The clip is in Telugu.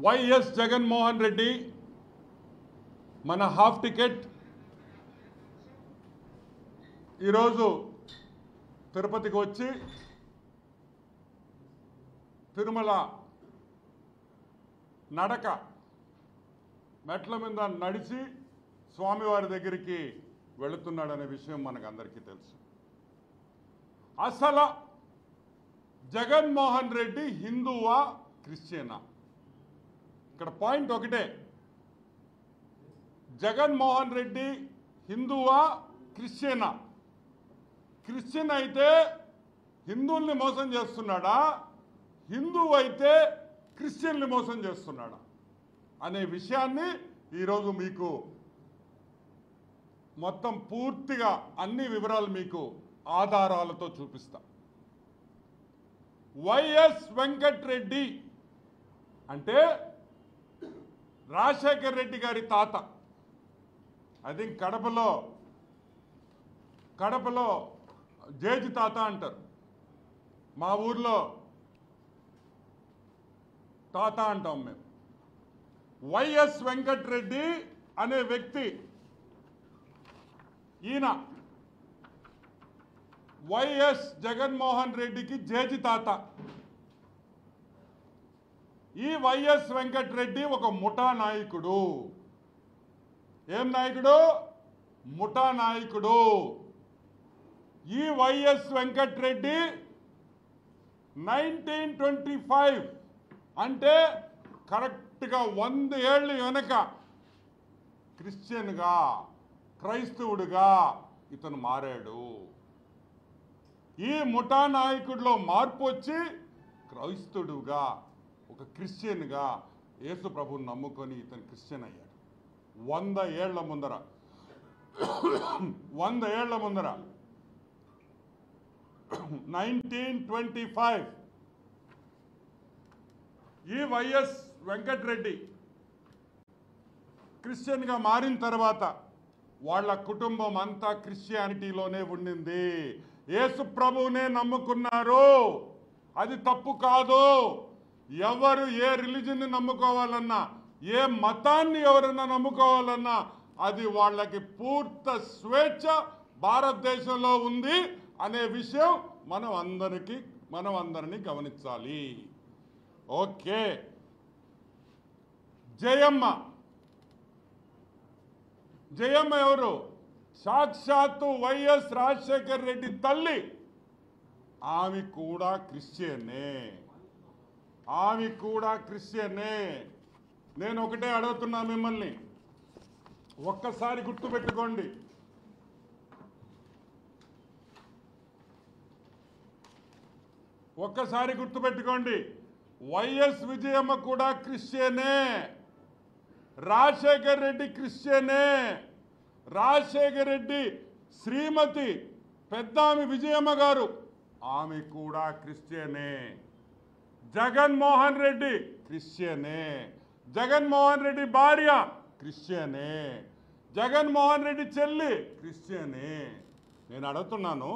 వైఎస్ జగన్మోహన్ రెడ్డి మన హాఫ్ టికెట్ ఈరోజు తిరుపతికి వచ్చి తిరుమల నడక మెట్ల మీద నడిచి స్వామివారి దగ్గరికి వెళుతున్నాడనే విషయం మనకందరికీ తెలుసు. అసలు జగన్మోహన్ రెడ్డి హిందువా క్రిస్టియనా? ఇక్కడ పాయింట్ ఒకటే, జగన్మోహన్ రెడ్డి హిందువా క్రిస్టియనా? క్రిస్టియన్ అయితే హిందువుల్ని మోసం చేస్తున్నాడా, హిందువు అయితే క్రిస్టియన్ని మోసం చేస్తున్నాడా అనే విషయాన్ని ఈరోజు మీకు మొత్తం పూర్తిగా అన్ని వివరాలు మీకు ఆధారాలతో చూపిస్తా. వైఎస్ వెంకటరెడ్డి అంటే రాజశేఖర్ రెడ్డి గారి తాత. ఐ థింక్ కడపలో జేజి తాత అంటారు, మా ఊర్లో తాత అంటాం మేము. వైఎస్ వెంకటరెడ్డి అనే వ్యక్తి, ఈయన వైఎస్ జగన్మోహన్ రెడ్డికి జేజి తాత. ఈ వైఎస్ వెంకటరెడ్డి ఒక ముఠా నాయకుడు. ఏం నాయకుడు? ముఠా నాయకుడు. ఈ వైఎస్ వెంకటరెడ్డి 1925 అంటే కరెక్ట్గా 100 ఏళ్ళు వెనక క్రిస్టియన్గా, క్రైస్తవుడిగా ఇతను మారాడు. ఈ ముఠా నాయకుడిలో మార్పు వచ్చి క్రైస్తవుడుగా, ఒక క్రిస్టియన్గా యేసు ప్రభువుని నమ్ముకొని ఇతను క్రిస్టియన్ అయ్యాడు. 100 ఏళ్ల ముందర 1925 ఈ వైఎస్ వెంకటరెడ్డి క్రిస్టియన్గా మారిన తర్వాత వాళ్ళ కుటుంబం అంతా క్రిస్టియానిటీలోనే ఉండింది. యేసు ప్రభువునే నమ్ముకున్నారు. అది తప్పు కాదు. ఎవరు ఏ రిలీజన్ని నమ్ముకోవాలన్నా, ఏ మతాన్ని ఎవరన్నా నమ్ముకోవాలన్నా అది వాళ్ళకి పూర్తి స్వేచ్ఛ భారతదేశంలో ఉంది అనే విషయం మనం అందరినీ గమనించాలి. ఓకే. జయమ్మ ఎవరు? సాక్షాత్తు వైఎస్ రాజశేఖర్ రెడ్డి తల్లి. ఆమె కూడా క్రిస్టియనే. నేను ఒకటే అడుగుతున్నా మిమ్మల్ని, ఒక్కసారి గుర్తుపెట్టుకోండి. వైఎస్ విజయమ్మ కూడా క్రిస్టియనే, రాజశేఖర్ రెడ్డి క్రిస్టియనే. రాజశేఖర్ రెడ్డి శ్రీమతి పెద్దామి విజయమ్మ గారు, ఆమె కూడా క్రిస్టియనే. జగన్మోహన్ రెడ్డి క్రిస్టియనే. జగన్మోహన్ రెడ్డి భార్య క్రిస్టియనే. జగన్మోహన్ రెడ్డి చెల్లి క్రిస్టియనే. నేను అడుగుతున్నాను,